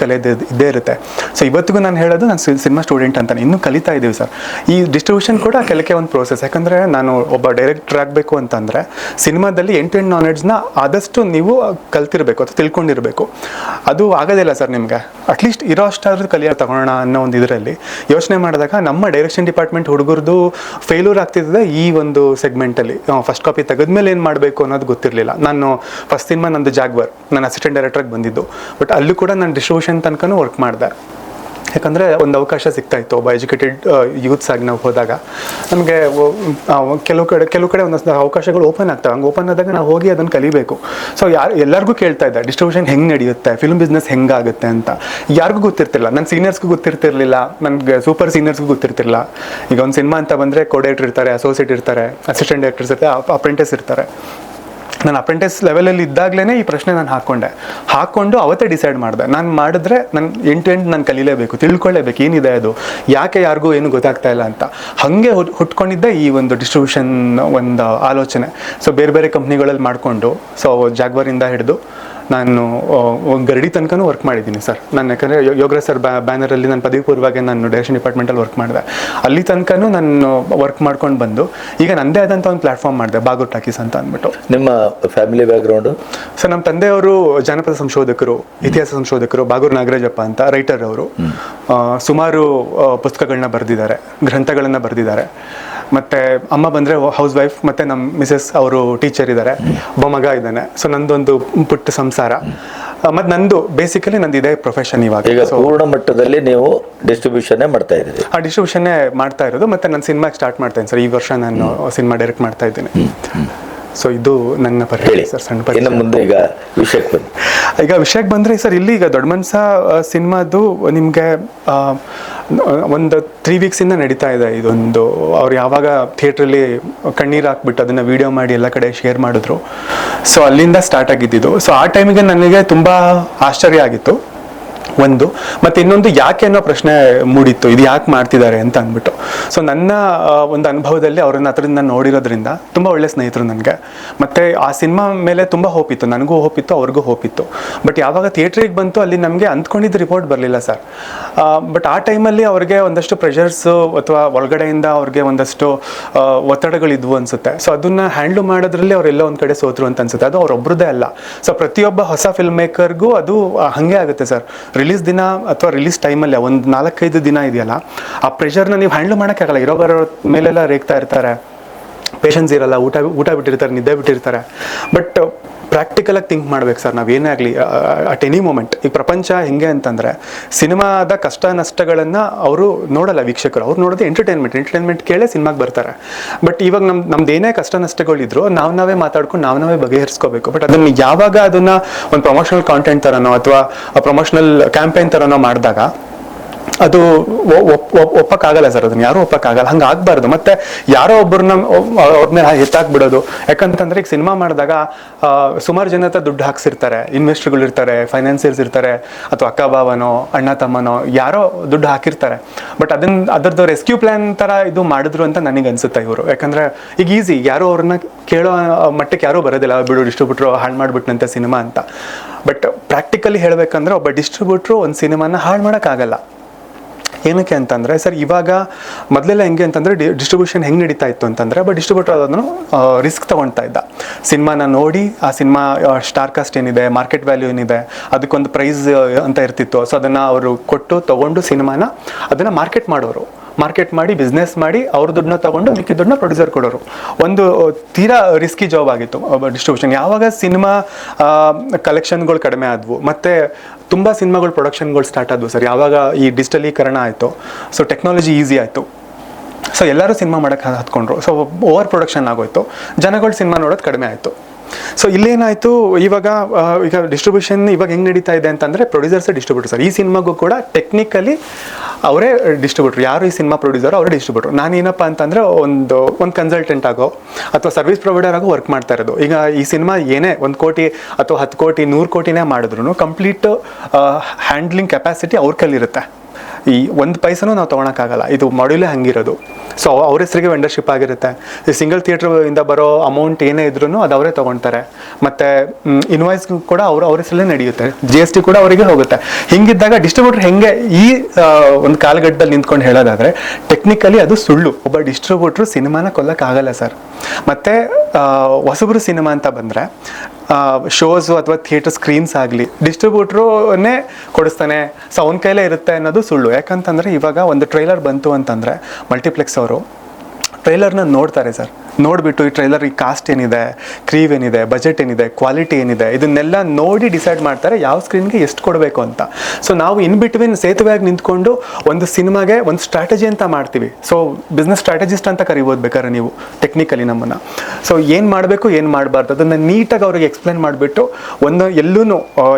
ಇದ್ದೇ ಇರುತ್ತೆ. ಸೊ ಇವತ್ತಿಗೂ ನಾನು ಹೇಳೋದು ನಾನು ಸಿನಿಮಾ ಸ್ಟೂಡೆಂಟ್ ಅಂತಾನೆ, ಇನ್ನೂ ಕಲಿತಾ ಇದ್ದೀವಿ ಸರ್. ಈ ಡಿಸ್ಟ್ರಿಬ್ಯೂಷನ್ ಕೂಡ ಕಲಿಕೆ ಒಂದು ಪ್ರೋಸೆಸ್. ಯಾಕಂದರೆ ನಾನು ಒಬ್ಬ ಡೈರೆಕ್ಟರ್ ಆಗಬೇಕು ಅಂತಂದರೆ ಸಿನಿಮಾದಲ್ಲಿ ಎಂಡ್ ಟು ಎಂಡ್ ನಾಲೆಡ್ಜ್ನ ಆದಷ್ಟು ನೀವು ಕಲ್ತಿರಬೇಕು ಅಥವಾ ತಿಳ್ಕೊಂಡಿರಬೇಕು. ಅದು ಆಗೋದಿಲ್ಲ ಸರ್ ನಿಮಗೆ. ಅಟ್ಲೀಸ್ಟ್ ಇರೋ ಅಷ್ಟಾದ್ರೂ ಕಲಿಯೋ ತಗೊಳ್ಳೋಣ ಅನ್ನೋ ಒಂದು ಇದರಲ್ಲಿ ಯೋಚನೆ ಮಾಡಿದಾಗ ನಮ್ಮ ಡೈರೆಕ್ಷನ್ ಡಿಪಾರ್ಟ್ಮೆಂಟ್ ಹುಡುಗರದು ಫೇಲ್ಯೂರ್ ಆಗ್ತಿದ್ದೆ ಈ ಒಂದು ಸೆಗ್ಮೆಂಟಲ್ಲಿ. ಫಸ್ಟ್ ಕಾಪಿ ತೆಗೆದ್ಮೇಲೆ ಏನು ಮಾಡಬೇಕು ಅನ್ನೋದು ಗೊತ್ತಿರಲಿಲ್ಲ. ನಾನು ಫಸ್ಟ್ ಸಿನಿಮಾ ನಂದು ಜಾಗ್ವರ್, ನಾನು ಅಸಿಸ್ಟೆಂಟ್ ಡೈರೆಕ್ಟ್ರಾಗಿ ಬಂದಿದ್ದು. ಬಟ್ ಅಲ್ಲೂ ಕೂಡ ನಾನು ಡಿಸ್ಟ್ರಿಬ್ಯೂಷನ್ ತನಕನೂ ವರ್ಕ್ ಮಾಡಿದೆ. ಯಾಕಂದರೆ ಒಂದು ಅವಕಾಶ ಸಿಗ್ತಾಯಿತ್ತು. ಒಬ್ಬ ಎಜುಕೇಟೆಡ್ ಯೂತ್ಸ್ ಆಗಿ ನಾವು ಹೋದಾಗ ನಮಗೆ ಕೆಲವು ಕಡೆ ಒಂದಷ್ಟು ಅವಕಾಶಗಳು ಓಪನ್ ಆಗ್ತವೆ. ಹಂಗೆ ಓಪನ್ ಆದಾಗ ನಾವು ಹೋಗಿ ಅದನ್ನು ಕಲಿಬೇಕು. ಸೊ ಎಲ್ಲರಿಗೂ ಕೇಳ್ತಾ ಇದ್ದೆ ಡಿಸ್ಟ್ರಿಬ್ಯೂಷನ್ ಹೆಂಗೆ ನಡೆಯುತ್ತೆ, ಫಿಲ್ಮ್ ಬಿಸ್ನೆಸ್ ಹೆಂಗಾಗುತ್ತೆ ಅಂತ. ಯಾರಿಗೂ ಗೊತ್ತಿರ್ತಿಲ್ಲ. ನನ್ನ ಸೀನಿಯರ್ಸ್ಗೂ ಗೊತ್ತಿರ್ತಿರ್ಲಿಲ್ಲ, ನನಗೆ ಸೂಪರ್ ಸೀನಿಯರ್ಸ್ಗೂ ಗೊತ್ತಿರ್ತಿರಲಿಲ್ಲ. ಈಗ ಒಂದು ಸಿನಿಮಾ ಅಂತ ಬಂದರೆ ಕೋಡೈರೆಕ್ಟರ್ ಇರ್ತಾರೆ, ಅಸೋಸಿಯೇಟ್ ಇರ್ತಾರೆ, ಅಸಿಸ್ಟೆಂಟ್ ಡೈರೆಕ್ಟರ್ಸ್ ಇರ್ತಾರೆ, ಅಪ್ರೆಂಟಿಸ್ ಇರ್ತಾರೆ. ನಾನು ಅಪ್ರೆಂಟಿಸ್ ಲೆವೆಲಲ್ಲಿ ಇದ್ದಾಗಲೇ ಈ ಪ್ರಶ್ನೆ ನಾನು ಹಾಕ್ಕೊಂಡು ಅವತ್ತೇ ಡಿಸೈಡ್ ಮಾಡಿದೆ. ನಾನು ಮಾಡಿದ್ರೆ ನಾನು ಎಂಟು ನಾನು ಕಲೀಲೇಬೇಕು, ತಿಳ್ಕೊಳ್ಳೇಬೇಕು ಏನಿದೆ ಅದು, ಯಾಕೆ ಯಾರಿಗೂ ಏನು ಗೊತ್ತಾಗ್ತಾ ಇಲ್ಲ ಅಂತ. ಹಾಗೆ ಹುಟ್ಕೊಂಡಿದ್ದೆ ಈ ಒಂದು ಡಿಸ್ಟ್ರಿಬ್ಯೂಷನ್ ಒಂದು ಆಲೋಚನೆ. ಸೊ ಬೇರೆ ಬೇರೆ ಕಂಪ್ನಿಗಳಲ್ಲಿ ಮಾಡಿಕೊಂಡು, ಸೊ ಜಾಗ್ವರಿಂದ ಹಿಡಿದು ನಾನು ಗರಡಿ ತನಕನೂ ವರ್ಕ್ ಮಾಡಿದ್ದೀನಿ ಸರ್. ನಾನು ಯಾಕಂದರೆ ಯೋಗರಾಜ್ ಸರ್ ಬ್ಯಾನರಲ್ಲಿ ನಾನು ಪದವಿ ಪೂರ್ವವಾಗಿ ನಾನು ಡೈರೆಕ್ಷನ್ ಡಿಪಾರ್ಟ್ಮೆಂಟಲ್ಲಿ ವರ್ಕ್ ಮಾಡಿದೆ. ಅಲ್ಲಿ ತನಕನೂ ನಾನು ವರ್ಕ್ ಮಾಡ್ಕೊಂಡು ಬಂದು ಈಗ ನನ್ನದೇ ಆದಂಥ ಒಂದು ಪ್ಲಾಟ್ಫಾರ್ಮ್ ಮಾಡಿದೆ, ಬಾಗೂರ್ ಟಾಕೀಸ್ ಅಂತ ಅಂದ್ಬಿಟ್ಟು. ನಿಮ್ಮ ಫ್ಯಾಮಿಲಿ ಬ್ಯಾಕ್ಗ್ರೌಂಡು? ಸರ್ ನಮ್ಮ ತಂದೆಯವರು ಜಾನಪದ ಸಂಶೋಧಕರು, ಇತಿಹಾಸ ಸಂಶೋಧಕರು, ಬಾಗೂರ್ ನಾಗರಾಜಪ್ಪ ಅಂತ ರೈಟರ್ ಅವರು. ಸುಮಾರು ಪುಸ್ತಕಗಳನ್ನ ಬರೆದಿದ್ದಾರೆ, ಗ್ರಂಥಗಳನ್ನು ಬರೆದಿದ್ದಾರೆ. ಮತ್ತು ಅಮ್ಮ ಬಂದರೆ ಹೌಸ್ ವೈಫ್, ಮತ್ತು ನಮ್ಮ ಮಿಸಸ್ ಅವರು ಟೀಚರ್ ಇದ್ದಾರೆ, ಒಬ್ಬ ಮಗ ಇದ್ದಾನೆ. ಸೊ ನಂದೊಂದು ಪುಟ್ಟ ಸಂಸಾರ. ಮತ್ತು ನಂದು ಬೇಸಿಕಲಿ ನಂದು ಇದೇ ಪ್ರೊಫೆಷನ್. ಇವಾಗ ಪೂರ್ಣ ಮಟ್ಟದಲ್ಲಿ ನೀವು ಡಿಸ್ಟ್ರಿಬ್ಯೂಷನ್ ಮಾಡ್ತಾ ಇದ್ದೀರಿ? ಆ ಡಿಸ್ಟ್ರಿಬ್ಯೂಷನ್ನೇ ಮಾಡ್ತಾ ಇರೋದು. ಮತ್ತು ನಾನು ಸಿನಿಮಾಗೆ ಸ್ಟಾರ್ಟ್ ಮಾಡ್ತಾ ಇದ್ದೀನಿ ಸರ್. ಈ ವರ್ಷ ನಾನು ಸಿನಿಮಾ ಡೈರೆಕ್ಟ್ ಮಾಡ್ತಾ ಇದ್ದೀನಿ. ಸೊ ಇದು ನನ್ನ ಪರಿಚಯ ಸರ್, ಸಣ್ಣ ಪರಿಚಯ. ಮುಂದೆ ಈಗ ವಿಷಯಕ್ಕೆ ಬಂದರೆ ಸರ್, ಇಲ್ಲಿ ಈಗ ದೊಡ್ಡ ಮನ್ಸ ಸಿನಿಮಾದು ನಿಮಗೆ ಒಂದು 3 ವೀಕ್ಸಿಂದ ನಡೀತಾ ಇದೆ ಇದೊಂದು. ಅವ್ರು ಯಾವಾಗ ಥಿಯೇಟ್ರಲ್ಲಿ ಕಣ್ಣೀರು ಹಾಕ್ಬಿಟ್ಟು ಅದನ್ನು ವೀಡಿಯೋ ಮಾಡಿ ಎಲ್ಲ ಕಡೆ ಶೇರ್ ಮಾಡಿದ್ರು. ಸೊ ಅಲ್ಲಿಂದ ಸ್ಟಾರ್ಟ್ ಆಗಿದ್ದು. ಸೊ ಆ ಟೈಮಿಗೆ ನನಗೆ ತುಂಬ ಆಶ್ಚರ್ಯ ಆಗಿತ್ತು. ಒಂದು. ಮತ್ತೆ ಇನ್ನೊಂದು ಯಾಕೆ ಅನ್ನೋ ಪ್ರಶ್ನೆ ಮೂಡಿತ್ತು, ಇದು ಯಾಕೆ ಮಾಡ್ತಿದ್ದಾರೆ ಅಂತ ಅಂದ್ಬಿಟ್ಟು. ಸೊ ನನ್ನ ಒಂದು ಅನುಭವದಲ್ಲಿ ಅವ್ರನ್ನ ಹತ್ರದಿಂದ ನೋಡಿರೋದ್ರಿಂದ ತುಂಬ ಒಳ್ಳೆ ಸ್ನೇಹಿತರು ನನಗೆ. ಮತ್ತು ಆ ಸಿನಿಮಾ ಮೇಲೆ ತುಂಬ ಹೋಪ್ ಇತ್ತು, ನನಗೂ ಹೋಪ್ ಇತ್ತು, ಅವ್ರಿಗೂ ಹೋಪ್ ಇತ್ತು. ಬಟ್ ಯಾವಾಗ ಥಿಯೇಟ್ರಿಗೆ ಬಂತು ಅಲ್ಲಿ ನಮಗೆ ಅಂದ್ಕೊಂಡಿದ್ದು ರಿಪೋರ್ಟ್ ಬರಲಿಲ್ಲ ಸರ್. ಬಟ್ ಆ ಟೈಮಲ್ಲಿ ಅವ್ರಿಗೆ ಒಂದಷ್ಟು ಪ್ರೆಷರ್ಸು ಅಥವಾ ಒಳಗಡೆಯಿಂದ ಅವ್ರಿಗೆ ಒಂದಷ್ಟು ಒತ್ತಡಗಳಿದ್ವು ಅನಿಸುತ್ತೆ. ಸೊ ಅದನ್ನು ಹ್ಯಾಂಡ್ಲ್ ಮಾಡೋದ್ರಲ್ಲಿ ಅವರೆಲ್ಲ ಒಂದು ಕಡೆ ಸೋತರು ಅಂತ ಅನ್ಸುತ್ತೆ. ಅದು ಅವ್ರೊಬ್ರದ್ದೇ ಅಲ್ಲ. ಸೊ ಪ್ರತಿಯೊಬ್ಬ ಹೊಸ ಫಿಲ್ಮ್ ಮೇಕರ್ಗೂ ಅದು ಹಾಗೆ ಆಗುತ್ತೆ ಸರ್. ರಿಲೀಸ್ ದಿನ ಅಥವಾ ರಿಲೀಸ್ ಟೈಮಲ್ಲಿ ಒಂದು 4-5 ದಿನ ಇದೆಯಲ್ಲ, ಆ ಪ್ರೆಷರ್ನ ನೀವು ಹ್ಯಾಂಡ್ಲ್ ಮಾಡೋಕ್ಕಾಗಲ್ಲ. ಇರೋ ಬರೋ ಮೇಲೆಲ್ಲ ರೇಗ್ತಾ ಇರ್ತಾರೆ, ಪೇಷನ್ಸ್ ಇರಲ್ಲ, ಊಟ ಬಿಟ್ಟಿರ್ತಾರೆ, ನಿದ್ದೆ ಬಿಟ್ಟಿರ್ತಾರೆ. ಬಟ್ ಪ್ರಾಕ್ಟಿಕಲಾಗಿ ಥಿಂಕ್ ಮಾಡ್ಬೇಕು ಸರ್ ನಾವೇನೇ ಆಗಲಿ ಅಟ್ ಎನಿ ಮೂಮೆಂಟ್. ಈ ಪ್ರಪಂಚ ಹೆಂಗೆ ಅಂತಂದರೆ ಸಿನಿಮಾದ ಕಷ್ಟ ನಷ್ಟಗಳನ್ನು ಅವರು ನೋಡಲ್ಲ ವೀಕ್ಷಕರು, ಅವ್ರು ನೋಡೋದು ಎಂಟರ್ಟೈನ್ಮೆಂಟ್ ಕೇಳೇ ಸಿನಿಮಾಗೆ ಬರ್ತಾರೆ. ಬಟ್ ಇವಾಗ ನಮ್ದು ಏನೇ ಕಷ್ಟ ನಷ್ಟಗಳಿದ್ರು ನಾವೇ ಮಾತಾಡ್ಕೊಂಡು ನಾವೇ ಬಗೆಹರಿಸ್ಕೋಬೇಕು. ಬಟ್ ಅದನ್ನು ಯಾವಾಗ ಅದನ್ನು ಒಂದು ಪ್ರಮೋಷನಲ್ ಕಾಂಟೆಂಟ್ ಥರನೋ ಅಥವಾ ಪ್ರಮೋಷನಲ್ ಕ್ಯಾಂಪೇನ್ ಥರನೋ ಮಾಡಿದಾಗ ಅದು ಒಪ್ಪಕ್ಕಾಗಲ್ಲ ಸರ್. ಅದನ್ನ ಯಾರೂ ಒಪ್ಪಕ್ಕಾಗಲ್ಲ, ಹಂಗೆ ಆಗಬಾರ್ದು. ಮತ್ತೆ ಯಾರೋ ಒಬ್ಬರನ್ನ ಅವ್ರ ಮೇಲೆ ಎತ್ತಾಕ್ಬಿಡೋದು. ಯಾಕಂತಂದ್ರೆ ಈಗ ಸಿನಿಮಾ ಮಾಡಿದಾಗ ಸುಮಾರು ಜನ ಹತ್ರ ದುಡ್ಡು ಹಾಕ್ಸಿರ್ತಾರೆ, ಇನ್ವೆಸ್ಟರ್ಗಳು ಇರ್ತಾರೆ, ಫೈನಾನ್ಸಿಯರ್ಸ್ ಇರ್ತಾರೆ, ಅಥವಾ ಅಕ್ಕ ಭಾವನೋ ಅಣ್ಣ ತಮ್ಮನೋ ಯಾರೋ ದುಡ್ಡು ಹಾಕಿರ್ತಾರೆ. ಬಟ್ ಅದರದ್ದು ರೆಸ್ಕ್ಯೂ ಪ್ಲಾನ್ ಥರ ಇದು ಮಾಡಿದ್ರು ಅಂತ ನನಗೆ ಅನ್ಸುತ್ತೆ ಇವರು. ಯಾಕಂದ್ರೆ ಈಗ ಈಸಿ, ಯಾರೋ ಅವ್ರನ್ನ ಕೇಳೋ ಮಟ್ಟಕ್ಕೆ ಯಾರೂ ಬರೋದಿಲ್ಲ, ಬಿಡು ಡಿಸ್ಟ್ರಿಬ್ಯೂಟ್ರು ಹಾಳು ಮಾಡ್ಬಿಟ್ನಂತೆ ಸಿನಿಮಾ ಅಂತ. ಬಟ್ ಪ್ರಾಕ್ಟಿಕಲಿ ಹೇಳಬೇಕಂದ್ರೆ ಒಬ್ಬ ಡಿಸ್ಟ್ರಿಬ್ಯೂಟ್ರು ಒಂದು ಸಿನಿಮಾನ ಹಾಳು ಮಾಡೋಕ್ಕಾಗಲ್ಲ. ಏನಕ್ಕೆ ಅಂತಂದರೆ ಸರ್, ಇವಾಗ ಮೊದಲೆಲ್ಲ ಹೆಂಗೆ ಅಂತಂದರೆ ಡಿಸ್ಟ್ರಿಬ್ಯೂಷನ್ ಹೆಂಗೆ ನಡೀತಾ ಇತ್ತು ಅಂತಂದರೆ ಡಿಸ್ಟ್ರಿಬ್ಯೂಟರ್ ಅದನ್ನು ರಿಸ್ಕ್ ತೊಗೊಳ್ತಾ ಇದ್ದ. ಸಿನಿಮಾನ ನೋಡಿ ಆ ಸಿನಿಮಾ ಸ್ಟಾರ್ ಕಾಸ್ಟ್ ಏನಿದೆ, ಮಾರ್ಕೆಟ್ ವ್ಯಾಲ್ಯೂ ಏನಿದೆ, ಅದಕ್ಕೊಂದು ಪ್ರೈಸ್ ಅಂತ ಇರ್ತಿತ್ತು. ಸೊ ಅದನ್ನು ಅವರು ಕೊಟ್ಟು ತೊಗೊಂಡು ಸಿನಿಮಾನ ಅದನ್ನು ಮಾರ್ಕೆಟ್ ಮಾಡಿ ಬಿಸ್ನೆಸ್ ಮಾಡಿ ಅವ್ರ ದುಡ್ಡನ್ನ ತೊಗೊಂಡು ಮಿಕ್ಕಿ ದುಡ್ಡನ್ನ ಪ್ರೊಡ್ಯೂಸರ್ ಕೊಡೋರು. ಒಂದು ತೀರಾ ರಿಸ್ಕಿ ಜಾಬ್ ಆಗಿತ್ತು ಡಿಸ್ಟ್ರಿಬ್ಯೂಷನ್. ಯಾವಾಗ ಸಿನಿಮಾ ಕಲೆಕ್ಷನ್ಗಳು ಕಡಿಮೆ ಆದವು ಮತ್ತು ತುಂಬ ಸಿನಿಮಾಗಳು ಪ್ರೊಡಕ್ಷನ್ಗಳು ಸ್ಟಾರ್ಟ್ ಆದವು ಸರ್, ಯಾವಾಗ ಈ ಡಿಜಿಟಲೀಕರಣ ಆಯಿತು, ಸೊ ಟೆಕ್ನಾಲಜಿ ಈಸಿ ಆಯಿತು, ಸೊ ಎಲ್ಲರೂ ಸಿನಿಮಾ ಮಾಡೋಕ್ಕೆ ಹತ್ಕೊಂಡ್ರು. ಸೊ ಓವರ್ ಪ್ರೊಡಕ್ಷನ್ ಆಗೋಯ್ತು, ಜನಗಳು ಸಿನಿಮಾ ನೋಡೋದು ಕಡಿಮೆ ಆಯಿತು. ಸೊ ಇಲ್ಲೇನಾಯಿತು, ಈಗ ಡಿಸ್ಟ್ರಿಬ್ಯೂಷನ್ ಇವಾಗ ಹೆಂಗೆ ನಡೀತಾ ಇದೆ ಅಂತಂದರೆ ಪ್ರೊಡ್ಯೂಸರ್ಸೇ ಡಿಸ್ಟ್ರಿಬ್ಯೂಟರ್ ಸರ್. ಈ ಸಿನಿಮಾಗೂ ಕೂಡ ಟೆಕ್ನಿಕಲಿ ಅವರೇ ಡಿಸ್ಟ್ರಿಬ್ಯೂಟ್ರು. ಯಾರು ಈ ಸಿನಿಮಾ ಪ್ರೊಡ್ಯೂಸರ್ ಅವರೇ ಡಿಸ್ಟ್ರಿಬ್ಯೂಟ್ರು. ನಾನೇನಪ್ಪ ಅಂತಂದರೆ ಒಂದು ಕನ್ಸಲ್ಟೆಂಟ್ ಆಗೋ ಅಥವಾ ಸರ್ವಿಸ್ ಪ್ರೊವೈಡರ್ ಆಗೋ ವರ್ಕ್ ಮಾಡ್ತಾ ಇರೋದು. ಈಗ ಈ ಸಿನಿಮಾ ಏನೇ 1 ಕೋಟಿ ಅಥವಾ 10 ಕೋಟಿ 100 ಕೋಟಿನೇ ಮಾಡಿದ್ರು ಕಂಪ್ಲೀಟ್ ಹ್ಯಾಂಡ್ಲಿಂಗ್ ಕೆಪಾಸಿಟಿ ಅವ್ರ ಕೈಲಿರುತ್ತೆ. ಈ 1 ಪೈಸನೂ ನಾವು ತೊಗೊಳಕ್ಕಾಗಲ್ಲ, ಇದು ಮಾಡ್ಯೂಲೇ ಹಂಗಿರೋದು. ಸೊ ಅವ್ರ ಹೆಸರಿಗೆ ವೆಂಡರ್ಶಿಪ್ ಆಗಿರುತ್ತೆ. ಈ ಸಿಂಗಲ್ ಥಿಯೇಟ್ರಿಂದ ಬರೋ ಅಮೌಂಟ್ ಏನೇ ಇದ್ರೂ ಅದು ಅವರೇ ತೊಗೊಳ್ತಾರೆ. ಮತ್ತು ಇನ್ವಾಯ್ಸ್ ಕೂಡ ಅವ್ರ ಹೆಸರಲ್ಲೇ ನಡೆಯುತ್ತೆ, GST ಕೂಡ ಅವರಿಗೆ ಹೋಗುತ್ತೆ. ಹಿಂಗಿದ್ದಾಗ ಡಿಸ್ಟ್ರಿಬ್ಯೂಟರ್ ಹೆಂಗೆ ಈ ಒಂದು ಕಾಲಘಟ್ಟದಲ್ಲಿ ನಿಂತ್ಕೊಂಡು ಹೇಳೋದಾದರೆ ಟೆಕ್ನಿಕಲಿ ಅದು ಸುಳ್ಳು. ಒಬ್ಬ ಡಿಸ್ಟ್ರಿಬ್ಯೂಟ್ರು ಸಿನಿಮಾನ ಕೊಲ್ಲಕ್ಕಾಗಲ್ಲ ಸರ್. ಮತ್ತು ಹೊಸಬ್ರು ಸಿನಿಮಾ ಅಂತ ಬಂದರೆ ಶೋಸು ಅಥವಾ ಥಿಯೇಟರ್ ಸ್ಕ್ರೀನ್ಸ್ ಆಗಲಿ ಡಿಸ್ಟ್ರಿಬ್ಯೂಟ್ರನ್ನೇ ಕೊಡಿಸ್ತಾನೆ, ಸೊ ಅವನ ಕೈಲೇ ಇರುತ್ತೆ ಅನ್ನೋದು ಸುಳ್ಳು. ಯಾಕಂತಂದರೆ ಇವಾಗ ಒಂದು ಟ್ರೈಲರ್ ಬಂತು ಅಂತಂದರೆ ಮಲ್ಟಿಪ್ಲೆಕ್ಸ್ ಅವರು ಟ್ರೈಲರ್ನ ನೋಡ್ತಾರೆ ಸರ್. ನೋಡಿಬಿಟ್ಟು ಈ ಟ್ರೈಲರ್ ಈ ಕಾಸ್ಟ್ ಏನಿದೆ, ಕ್ರೀವ್ ಏನಿದೆ, ಬಜೆಟ್ ಏನಿದೆ, ಕ್ವಾಲಿಟಿ ಏನಿದೆ, ಇದನ್ನೆಲ್ಲ ನೋಡಿ ಡಿಸೈಡ್ ಮಾಡ್ತಾರೆ ಯಾವ ಸ್ಕ್ರೀನ್ಗೆ ಎಷ್ಟು ಕೊಡಬೇಕು ಅಂತ. ಸೊ ನಾವು ಇನ್ ಬಿಟ್ವೀನ್ ಸೇತುವೆಯಾಗಿ ನಿಂತ್ಕೊಂಡು ಒಂದು ಸಿನಿಮಾಗೆ ಒಂದು ಸ್ಟ್ರಾಟಜಿ ಅಂತ ಮಾಡ್ತೀವಿ. ಸೊ ಬಿಸ್ನೆಸ್ ಸ್ಟ್ರಾಟಜಿಸ್ಟ್ ಅಂತ ಕರಿಬೋದು ಬೇಕಾದ್ರೆ ನೀವು ಟೆಕ್ನಿಕಲಿ ನಮ್ಮನ್ನು. ಸೊ ಏನು ಮಾಡಬೇಕು ಏನು ಮಾಡಬಾರ್ದು ಅದನ್ನು ನೀಟಾಗಿ ಅವ್ರಿಗೆ ಎಕ್ಸ್ಪ್ಲೇನ್ ಮಾಡಿಬಿಟ್ಟು ಎಲ್ಲೂ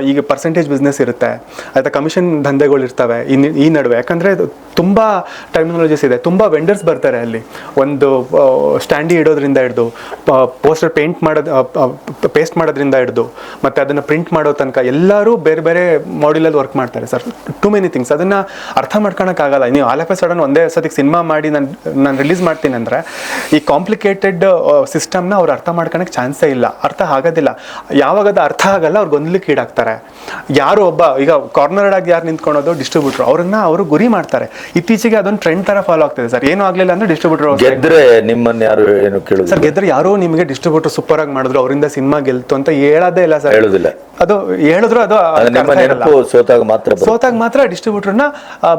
ಈಗ ಪರ್ಸೆಂಟೇಜ್ ಬಿಸ್ನೆಸ್ ಇರುತ್ತೆ, ಆಯಿತಾ, ಕಮಿಷನ್ ದಂಧೆಗಳು ಇರ್ತವೆ ಈ ನಡುವೆ. ಯಾಕಂದರೆ ತುಂಬ ಟರ್ಮಿನಾಲಜೀಸ್ ಇದೆ, ತುಂಬ ವೆಂಡರ್ಸ್ ಬರ್ತಾರೆ ಅಲ್ಲಿ. ಒಂದು ಸ್ಟ್ಯಾಂಡಿ ಇಡೋದ್ರಿಂದ ಹಿಡಿದು ಪೋಸ್ಟರ್ ಪೇಸ್ಟ್ ಮಾಡೋದ್ರಿಂದ ಹಿಡಿದು ಮತ್ತು ಅದನ್ನು ಪ್ರಿಂಟ್ ಮಾಡೋ ತನಕ ಎಲ್ಲರೂ ಬೇರೆ ಬೇರೆ ಮಾಡ್ಯೂಲಲ್ಲಿ ವರ್ಕ್ ಮಾಡ್ತಾರೆ ಸರ್. Too many things. ಅದನ್ನು ಅರ್ಥ ಮಾಡ್ಕೊಳಕ್ಕಾಗಲ್ಲ. ನೀವು ಆಲ್ ಆಫ್ ಎ ಸಡನ್ ಒಂದೇ ಸತಿಗೆ ಸಿನಿಮಾ ಮಾಡಿ ನಾನು ರಿಲೀಸ್ ಮಾಡ್ತೀನಿ ಅಂದರೆ ಈ ಕಾಂಪ್ಲಿಕೇಟೆಡ್ ಸಿಸ್ಟಮ್ನ ಅವ್ರು ಅರ್ಥ ಮಾಡ್ಕೊಳಕ್ಕೆ ಚಾನ್ಸೇ ಇಲ್ಲ, ಅರ್ಥ ಆಗೋದಿಲ್ಲ. ಯಾವಾಗ ಅದು ಅರ್ಥ ಆಗಲ್ಲ ಅವ್ರು ಗೊಂದಲಕ್ಕೆ ಈಡಾಗ್ತಾರೆ. ಯಾರು ಒಬ್ಬ ಈಗ ಕಾರ್ನರ್ಡ್ ಆಗಿ ಯಾರು ನಿಂತ್ಕೊಳೋದು ಡಿಸ್ಟ್ರಿಬ್ಯೂಟರ್, ಅವರು ಗುರಿ ಮಾಡ್ತಾರೆ. ಇತ್ತೀಚೆಗೆ ಅದೊಂದು ಟ್ರೆಂಡ್ ತರ ಫಾಲೋ ಆಗ್ತಿದೆ ಸರ್. ಏನೂ ಆಗಲಿಲ್ಲ ಅಂದ್ರೆ ಡಿಸ್ಟ್ರಿಬ್ಯೂಟರ್ ಗೆದ್ರೆ ನಿಮ್ಮನ್ನ ಯಾರು ಏನು ಕೇಳೋದು ಸರ್. ಗೆದ್ರೆ ಯಾರೋ ನಿಮಗೆ ಡಿಸ್ಟ್ರಿಬ್ಯೂಟರ್ ಸೂಪರ್ ಆಗಿ ಮಾಡಿದ್ರು, ಅವರಿಂದ ಸಿನಿಮಾ ಗೆಲ್ತು ಅಂತ ಹೇಳೋದೇ ಇಲ್ಲ ಸರ್. ಹೇಳೋದಿಲ್ಲ. ಅದು ಹೇಳಿದ್ರು ಅದು ಸೋತಾಗ ಮಾತ್ರ ಡಿಸ್ಟ್ರಿಬ್ಯೂಟರ್ನ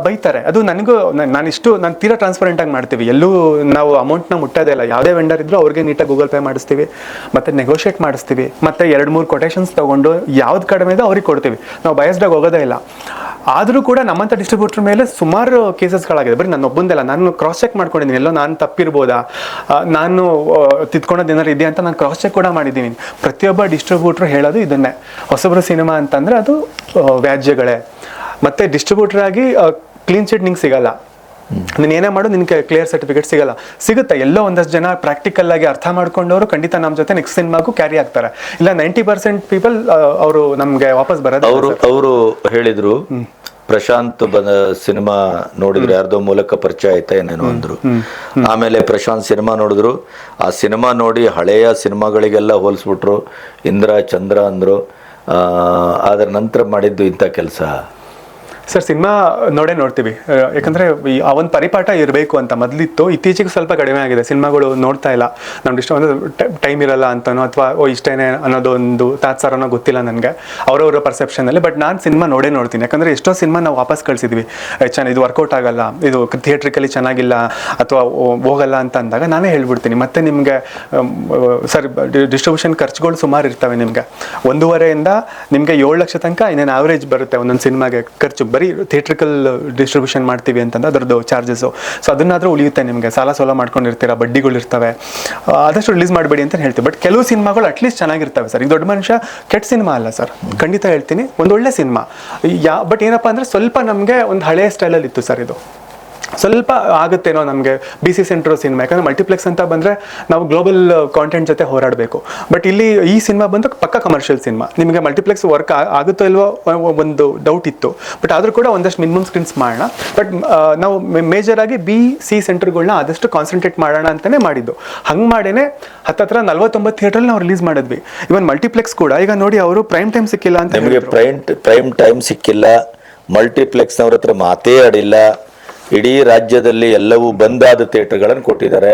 ಬೈತಾರೆ. ಅದು ನಾನು ತೀರಾ ಟ್ರಾನ್ಸ್ಪರೆಂಟ್ ಆಗಿ ಮಾಡ್ತೀವಿ. ಎಲ್ಲೂ ನಾವು ಅಮೌಂಟ್ನ ಮುಟ್ಟೋದೇ ಇಲ್ಲ. ಯಾವುದೇ ವೆಂಡರ್ ಇದ್ರು ಅವ್ರಿಗೆ ನೀಟಾಗಿ ಗೂಗಲ್ ಪೇ ಮಾಡಿಸ್ತೀವಿ, ಮತ್ತೆ ನೆಗೋಷಿಯೇಟ್ ಮಾಡಿಸ್ತೀವಿ, ಮತ್ತೆ 2-3 ಕೊಟೇಶನ್ಸ್ ತಗೊಂಡು ಯಾವ್ದು ಕಡಿಮೆ ಇದೆ ಅವ್ರಿಗೆ ಕೊಡ್ತೀವಿ. ನಾವು ಬಯಸ್ಡಾಗಿ ಹೋಗೋದೇ ಇಲ್ಲ. ಆದರೂ ಕೂಡ ನಮ್ಮಂಥ ಡಿಸ್ಟ್ರಿಬ್ಯೂಟರ್ ಮೇಲೆ ಸುಮಾರು ಕೇಸಸ್ಗಳಾಗಿದೆ. ಬರೀ ನಾನು ಒಬ್ಬಂದಲ್ಲ, ನಾನು ಕ್ರಾಸ್ ಚೆಕ್ ಮಾಡ್ಕೊಂಡಿದ್ದೀನಿ. ಎಲ್ಲೋ ನಾನು ತಪ್ಪಿರ್ಬೋದಾ, ನಾನು ತಿದ್ಕೊಳೋದು ಏನಾರು ಇದೆಯಾ ಅಂತ ನಾನು ಕ್ರಾಸ್ ಚೆಕ್ ಕೂಡ ಮಾಡಿದ್ದೀನಿ. ಪ್ರತಿಯೊಬ್ಬ ಡಿಸ್ಟ್ರಿಬ್ಯೂಟರ್ ಹೇಳೋದು ಇದನ್ನೇ, ಹೊಸಬ್ರು ಸಿನಿಮಾ ಅಂತಂದರೆ ಅದು ವ್ಯಾಜ್ಯಗಳೇ. ಮತ್ತು ಡಿಸ್ಟ್ರಿಬ್ಯೂಟರ್ ಆಗಿ ಕ್ಲೀನ್ ಚಿಟ್ ನಿಂಗೆ ಸಿಗಲ್ಲ. ನೀನು ಏನೇ ಮಾಡು ನಿನಗೆ ಕ್ಲಿಯರ್ ಸರ್ಟಿಫಿಕೇಟ್ ಸಿಗುತ್ತೆ. ಎಲ್ಲೋ ಒಂದಷ್ಟು ಜನ ಪ್ರಾಕ್ಟಿಕಲ್ ಆಗಿ ಅರ್ಥ ಮಾಡ್ಕೊಂಡವರು ಖಂಡಿತ ನಮ್ಮ ಜೊತೆ ನೆಕ್ಸ್ಟ್ ಸಿನಿಮಾಗೂ ಕ್ಯಾರಿ ಆಗ್ತಾರೆ. ಇಲ್ಲ 90% ಪೀಪಲ್ ಅವರು ನಮಗೆ ವಾಪಸ್ ಬರೋದು. ಅವರು ಹೇಳಿದ್ರು ಪ್ರಶಾಂತ್ ಸಿನಿಮಾ ನೋಡಿದ್ರು, ಯಾರ್ದೋ ಮೂಲಕ ಪರಿಚಯ ಆಯ್ತಾ ಏನೇನೋ ಅಂದ್ರು. ಆಮೇಲೆ ಪ್ರಶಾಂತ್ ಸಿನಿಮಾ ನೋಡಿದ್ರು, ಆ ಸಿನಿಮಾ ನೋಡಿ ಹಳೆಯ ಸಿನಿಮಾಗಳಿಗೆಲ್ಲ ಹೋಲಿಸ್ಬಿಟ್ರು, ಇಂದ್ರ ಚಂದ್ರ ಅಂದ್ರು. ಅದರ ನಂತರ ಮಾಡಿದ್ದು ಇಂಥ ಕೆಲಸ. ಸರ್ ಸಿನಿಮಾ ನೋಡೇ ನೋಡ್ತೀವಿ, ಯಾಕಂದರೆ ಆ ಒಂದು ಪರಿಪಾಠ ಇರಬೇಕು ಅಂತ ಮೊದಲಿತ್ತು. ಇತ್ತೀಚೆಗೆ ಸ್ವಲ್ಪ ಕಡಿಮೆ ಆಗಿದೆ, ಸಿನಿಮಾಗಳು ನೋಡ್ತಾ ಇಲ್ಲ. ನಮ್ಗೆ ಇಷ್ಟ ಒಂದು ಟೈಮ್ ಇರಲ್ಲ ಅಂತನೋ ಅಥವಾ ಇಷ್ಟೇನೆ ಅನ್ನೋದೊಂದು ತಾತ್ಸಾರನೋ ಗೊತ್ತಿಲ್ಲ ನನಗೆ, ಅವರವರ ಪರ್ಸೆಪ್ಷನಲ್ಲಿ. ಬಟ್ ನಾನು ಸಿನಿಮಾ ನೋಡೇ ನೋಡ್ತೀನಿ, ಯಾಕಂದರೆ ಎಷ್ಟೋ ಸಿನಿಮಾ ನಾವು ವಾಪಸ್ ಕಳಿಸಿದ್ವಿ, ಚೆನ್ನಾಗಿ ಇದು ವರ್ಕೌಟ್ ಆಗಲ್ಲ, ಇದು ಥಿಯೇಟ್ರಿಕಲಿ ಚೆನ್ನಾಗಿಲ್ಲ ಅಥವಾ ಹೋಗಲ್ಲ ಅಂತ ಅಂದಾಗ ನಾನೇ ಹೇಳ್ಬಿಡ್ತೀನಿ. ಮತ್ತು ನಿಮಗೆ ಸರ್ ಡಿಸ್ಟ್ರಿಬ್ಯೂಷನ್ ಖರ್ಚುಗಳು ಸುಮಾರು ಇರ್ತವೆ. ನಿಮಗೆ 1.5 ನಿಮಗೆ 7 ಲಕ್ಷ ತನಕ ಇನ್ನೇನು ಆವ್ರೇಜ್ ಬರುತ್ತೆ ಒಂದೊಂದು ಸಿನಿಮಾಗೆ ಖರ್ಚು. ಬರೀ ಥಿಯೇಟ್ರಿಕಲ್ ಡಿಸ್ಟ್ರಿಬ್ಯೂಷನ್ ಮಾಡ್ತೀವಿ ಅಂತಂದ್ರೆ ಅದರದ್ದು ಚಾರ್ಜಸ್ಸು. ಸೊ ಅದನ್ನಾದರೂ ಉಳಿಯುತ್ತೆ ನಿಮಗೆ. ಸಾಲ ಮಾಡ್ಕೊಂಡಿರ್ತೀರ, ಬಡ್ಡಿಗಳು ಇರ್ತವೆ, ಆದಷ್ಟು ರಿಲೀಸ್ ಮಾಡಬೇಡಿ ಅಂತ ಹೇಳ್ತೀವಿ. ಬಟ್ ಕೆಲವು ಸಿನಿಮಾಗಳು ಅಟ್ಲೀಸ್ಟ್ ಚೆನ್ನಾಗಿರ್ತವೆ ಸರ್. ಈಗ ದೊಡ್ಡ ಮನುಷ್ಯ ಕೆಟ್ಟ ಸಿನಿಮಾ ಅಲ್ಲ ಸರ್, ಖಂಡಿತ ಹೇಳ್ತೀನಿ, ಒಂದು ಒಳ್ಳೆ ಸಿನಿಮಾ. ಬಟ್ ಏನಪ್ಪ ಅಂದರೆ ಸ್ವಲ್ಪ ನಮಗೆ ಒಂದು ಹಳೆಯ ಸ್ಟೈಲಲ್ಲಿ ಇತ್ತು ಸರ್. ಇದು ಸ್ವಲ್ಪ ಆಗುತ್ತೇನೋ ನಮಗೆ BC ಸೆಂಟ್ರೋ ಸಿನಿಮಾ, ಯಾಕಂದರೆ ಮಲ್ಟಿಪ್ಲೆಕ್ಸ್ ಅಂತ ಬಂದರೆ ನಾವು ಗ್ಲೋಬಲ್ ಕಾಂಟೆಂಟ್ ಜೊತೆ ಹೋರಾಡಬೇಕು. ಬಟ್ ಇಲ್ಲಿ ಈ ಸಿನಿಮಾ ಬಂದು ಪಕ್ಕ ಕಮರ್ಷಿಯಲ್ ಸಿನಿಮಾ. ನಿಮಗೆ ಮಲ್ಟಿಪ್ಲೆಕ್ಸ್ ವರ್ಕ್ ಆಗುತ್ತೋ ಇಲ್ವೋ ಒಂದು ಡೌಟ್ ಇತ್ತು, ಬಟ್ ಆದರೂ ಕೂಡ ಒಂದಷ್ಟು ಮಿನಿಮಮ್ ಸ್ಕ್ರೀನ್ಸ್ ಮಾಡೋಣ. ಬಟ್ ನಾವು ಮೇಜರಾಗಿ BC ಸೆಂಟರ್ಗಳನ್ನ ಆದಷ್ಟು ಕಾನ್ಸಂಟ್ರೇಟ್ ಮಾಡೋಣ ಅಂತಲೇ ಮಾಡಿದ್ದು. ಹಂಗೆ ಮಾಡೇನೆ ಹತ್ತಿರ 49 ಥಿಯೇಟ್ರಲ್ಲಿ ನಾವು ರಿಲೀಸ್ ಮಾಡಿದ್ವಿ. ಇವನ್ ಮಲ್ಟಿಪ್ಲೆಕ್ಸ್ ಕೂಡ ಈಗ ನೋಡಿ, ಅವರು ಪ್ರೈಮ್ ಟೈಮ್ ಸಿಕ್ಕಿಲ್ಲ ಅಂತ. ನಿಮಗೆ ಪ್ರೈಮ್ ಟೈಮ್ ಸಿಕ್ಕಿಲ್ಲ, ಮಲ್ಟಿಪ್ಲೆಕ್ಸ್ನವ್ರ ಹತ್ರ ಮಾತೇ ಆಡಿಲ್ಲ. ಇಡೀ ರಾಜ್ಯದಲ್ಲಿ ಎಲ್ಲವೂ ಬಂದಾದ ಥಿಯೇಟರ್ಗಳನ್ನು ಕೊಟ್ಟಿದ್ದಾರೆ.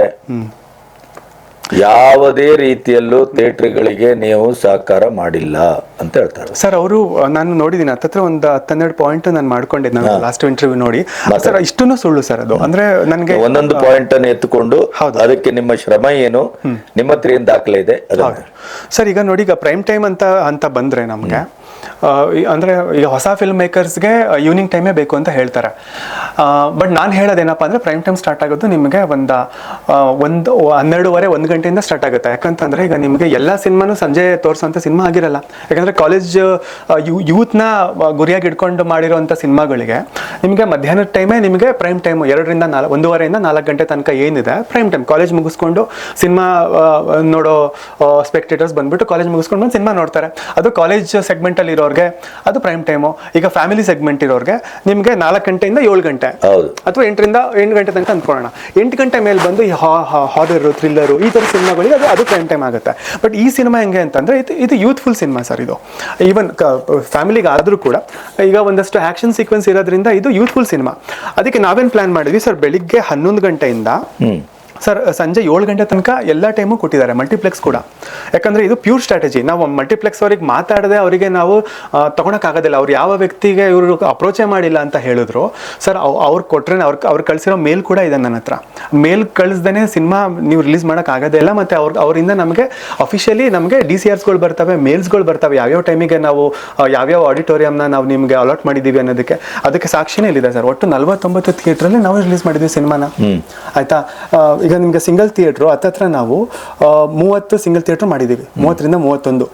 ಯಾವುದೇ ರೀತಿಯಲ್ಲೂ ಥಿಯೇಟರ್ಗಳಿಗೆ ನೀವು ಸಹಕಾರ ಮಾಡಿಲ್ಲ ಅಂತ ಹೇಳ್ತಾರೆ ಸರ್. ಅವರು ನಾನು ನೋಡಿದ್ದೀನಿ ಹತ್ತಿರ ಒಂದು 10-12 ಪಾಯಿಂಟ್ ನಾನು ಮಾಡ್ಕೊಂಡಿದ್ದೆ ನಾನು ಲಾಸ್ಟ್ ಇಂಟರ್ವ್ಯೂ ನೋಡಿ. ಸರ್ ಇಷ್ಟೂ ಸುಳ್ಳು ಸರ್ ಅದು. ಅಂದ್ರೆ ನನಗೆ ಒಂದೊಂದು ಪಾಯಿಂಟ್ ಅನ್ನು ಎತ್ತುಕೊಂಡು ಅದಕ್ಕೆ ನಿಮ್ಮ ಶ್ರಮ ಏನು, ನಿಮ್ಮ ಹತ್ರ ಏನು ದಾಖಲೆ ಇದೆ ಸರ್. ಈಗ ನೋಡಿ, ಈಗ ಪ್ರೈಮ್ ಟೈಮ್ ಅಂತ ಬಂದ್ರೆ ನಮ್ಗೆ ಅಂದರೆ ಈಗ ಹೊಸ ಫಿಲ್ಮ್ ಮೇಕರ್ಸ್ಗೆ ಈವ್ನಿಂಗ್ ಟೈಮೇ ಬೇಕು ಅಂತ ಹೇಳ್ತಾರೆ. ಬಟ್ ನಾನು ಹೇಳೋದೇನಪ್ಪ ಅಂದರೆ ಪ್ರೈಮ್ ಟೈಮ್ ಸ್ಟಾರ್ಟ್ ಆಗೋದು ನಿಮಗೆ ಒಂದು 12:30 1 ಗಂಟೆಯಿಂದ ಸ್ಟಾರ್ಟ್ ಆಗುತ್ತೆ. ಯಾಕಂತಂದರೆ ಈಗ ನಿಮಗೆ ಎಲ್ಲ ಸಿನಿಮಾನು ಸಂಜೆ ತೋರಿಸೋಂಥ ಸಿನಿಮಾ ಆಗಿರಲ್ಲ. ಯಾಕಂದರೆ ಕಾಲೇಜ್ ಯೂತ್ನ ಗುರಿಯಾಗಿ ಇಟ್ಕೊಂಡು ಮಾಡಿರೋಂಥ ಸಿನಿಮಾಗಳಿಗೆ ನಿಮಗೆ ಮಧ್ಯಾಹ್ನದ ಟೈಮೇ ನಿಮಗೆ ಪ್ರೈಮ್ ಟೈಮು 1:30 4 ಗಂಟೆ ತನಕ ಏನಿದೆ ಪ್ರೈಮ್ ಟೈಮ್. ಕಾಲೇಜ್ ಮುಗಿಸ್ಕೊಂಡು ಸಿನಿಮಾ ನೋಡೋ ಸ್ಪೆಕ್ಟೇಟರ್ಸ್ ಬಂದ್ಬಿಟ್ಟು ಕಾಲೇಜ್ ಮುಗಿಸ್ಕೊಂಡು ಬಂದು ಸಿನಿಮಾ ನೋಡ್ತಾರೆ. ಅದು ಕಾಲೇಜ್ ಸೆಗ್ಮೆಂಟಲ್ಲಿ ಇರೋರಿಗೆ ಅದು ಪ್ರೈಮ್ ಟೈಮು. ಈಗ ಫ್ಯಾಮಿಲಿ ಸೆಗ್ಮೆಂಟ್ ಇರೋರಿಗೆ ನಿಮಗೆ 4 ಗಂಟೆಯಿಂದ 7 ಗಂಟೆ ಅಥವಾ 8ರಿಂದ 8 ಗಂಟೆ ತನಕ ಅಂದ್ಕೊಳ್ಳೋಣ. 8 ಗಂಟೆ ಮೇಲೆ ಬಂದು ಈ ಹಾರರು, ಥ್ರಿಲ್ಲರು ಈ ಥರ ಸಿನಿಮಾಗಳಿಗೆ ಅದು ಪ್ರೈಮ್ ಟೈಮ್ ಆಗುತ್ತೆ. ಬಟ್ ಈ ಸಿನಿಮಾ ಹೆಂಗೆ ಅಂತಂದರೆ ಇದು ಯೂತ್ಫುಲ್ ಸಿನಿಮಾ ಸರ್. ಇದು ಈವನ್ ಫ್ಯಾಮಿಲಿಗೆ ಆದರೂ ಕೂಡ ಈಗ ಒಂದಷ್ಟು ಆ್ಯಕ್ಷನ್ ಸೀಕ್ವೆನ್ಸ್ ಇರೋದ್ರಿಂದ ಇದು ಯೂತ್ಫುಲ್ ಸಿನಿಮಾ. ಅದಕ್ಕೆ ನಾವೇನು ಪ್ಲ್ಯಾನ್ ಮಾಡಿದ್ವಿ ಸರ್, ಬೆಳಿಗ್ಗೆ 11 ಗಂಟೆಯಿಂದ ಸರ್ ಸಂಜೆ 7 ಗಂಟೆ ತನಕ ಎಲ್ಲ ಟೈಮು ಕೊಟ್ಟಿದ್ದಾರೆ ಮಲ್ಟಿಪ್ಲೆಕ್ಸ್ ಕೂಡ. ಯಾಕಂದರೆ ಇದು ಪ್ಯೂರ್ ಸ್ಟ್ರಾಟಜಿ. ನಾವು ಮಲ್ಟಿಪ್ಲೆಕ್ಸ್ ಅವ್ರಿಗೆ ಮಾತಾಡದೆ ಅವರಿಗೆ ನಾವು ತೊಗೊಳಕ್ಕಾಗೋದಿಲ್ಲ. ಅವ್ರು ಯಾವ ವ್ಯಕ್ತಿಗೆ ಇವರು ಅಪ್ರೋಚೇ ಮಾಡಿಲ್ಲ ಅಂತ ಹೇಳಿದ್ರು ಸರ್, ಅವ್ರು ಕೊಟ್ಟರೆ ಅವ್ರು ಕಳಿಸಿರೋ ಮೇಲ್ ಕೂಡ ಇದೆ ನನ್ನ ಹತ್ರ. ಮೇಲ್ ಕಳಿಸ್ದೇ ಸಿನಿಮಾ ನೀವು ರಿಲೀಸ್ ಮಾಡೋಕ್ಕಾಗೋದೇ ಇಲ್ಲ. ಮತ್ತು ಅವರಿಂದ ನಮಗೆ ಅಫಿಷಿಯಲಿ ನಮಗೆ DCRಸ್ಗಳು ಬರ್ತವೆ, ಮೇಲ್ಸ್ಗಳು ಬರ್ತವೆ, ಯಾವ್ಯಾವ ಟೈಮಿಗೆ ನಾವು ಯಾವ್ಯಾವ ಆಡಿಟೋರಿಯಂನ ನಾವು ನಿಮಗೆ ಅಲಾಟ್ ಮಾಡಿದ್ದೀವಿ ಅದಕ್ಕೆ ಸಾಕ್ಷಿನೇ ಇಲ್ಲಿದೆ ಸರ್. ಒಟ್ಟು 49 ಥಿಯೇಟ್ರಲ್ಲಿ ನಾವು ರಿಲೀಸ್ ಮಾಡಿದ್ವಿ ಸಿನಿಮಾನ. ಆಯಿತಾ, ಈಗ ನಿಮಗೆ ಸಿಂಗಲ್ ಥಿಯೇಟ್ರು ಹತ್ತಿರ ನಾವು 30 ಸಿಂಗಲ್ ಥಿಯೇಟ್ರ್ ಮಾಡಿದ್ದೀವಿ, 30ರಿಂದ 31.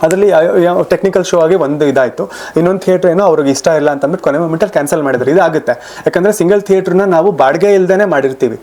ಅದರಲ್ಲಿ ಟೆಕ್ನಿಕಲ್ ಶೋ ಆಗಿ ಒಂದು ಇದಾಯಿತು. ಇನ್ನೊಂದು ಥಿಯೇಟ್ರ್ ಏನೋ ಅವ್ರಿಗೆ ಇಷ್ಟ ಇಲ್ಲ ಅಂತಂದ್ಬಿಟ್ಟು ಕೊನೆ ಮೊಮೆಂಟಲ್ಲಿ ಕ್ಯಾನ್ಸಲ್ ಮಾಡಿದ್ರು. ಇದಾಗುತ್ತೆ, ಯಾಕಂದರೆ ಸಿಂಗಲ್ ಥಿಯೇಟ್ರನ್ನ ನಾವು ಬಾಡಿಗೆ ಇಲ್ದೇ ಮಾಡಿರ್ತೀವಿ.